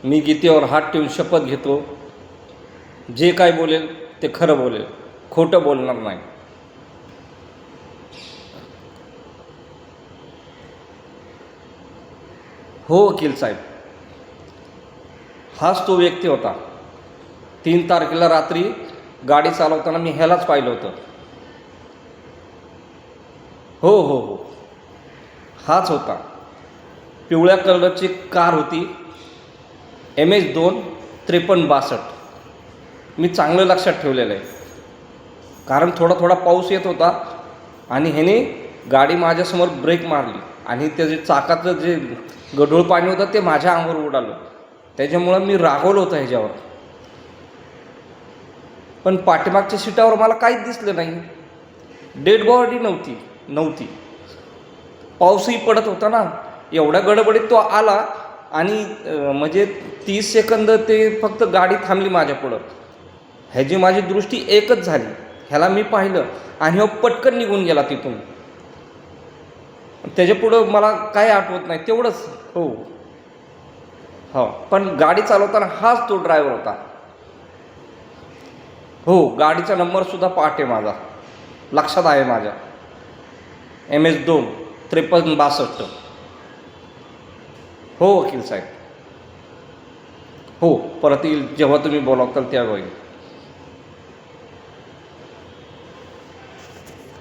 मी गीतेवर हात ठेवून शपथ घेतो, जे काय बोलेल ते खरं बोलेल, खोटं बोलणार नाही. हो वकील साहेब, हाच तो व्यक्ती होता. 3 तारखेला रात्री गाडी चालवताना मी ह्यालाच पाहिलं होतं. हो हो हो, हाच होता. पिवळ्या कलरची कार होती, MH2 5362. मी चांगलं लक्षात ठेवलेलं आहे, कारण थोडा थोडा पाऊस येत होता आणि ह्याने गाडी माझ्यासमोर ब्रेक मारली आणि त्याचे चाकाचं जे गढूळ पाणी होतं ते माझ्या अंगावर उडालं. त्याच्यामुळं मी रागवलं होतं ह्याच्यावर. पण पाठीमागच्या सीटावर मला काहीच दिसलं नाही, डेड बॉडी नव्हती. पाऊसही पडत होता ना, एवढ्या गडबडीत तो आला आणि म्हणजे 30 सेकंद ते फक्त गाडी थांबली माझ्यापुढं. ह्याची माझी दृष्टी एकच झाली, ह्याला मी पाहिलं आणि हो पटकन निघून गेला तिथून. त्याच्यापुढं मला काय आठवत नाही तेवढंच. हो हो, पण गाडी चालवताना हाच तो ड्रायव्हर होता. हो, गाडीचा नंबरसुद्धा पाठ आहे माझा, लक्षात आहे माझ्या, MH2 5362. हो वकील साहेब, हो, परत येईल जेव्हा तुम्ही बोलावताल त्यावेळी.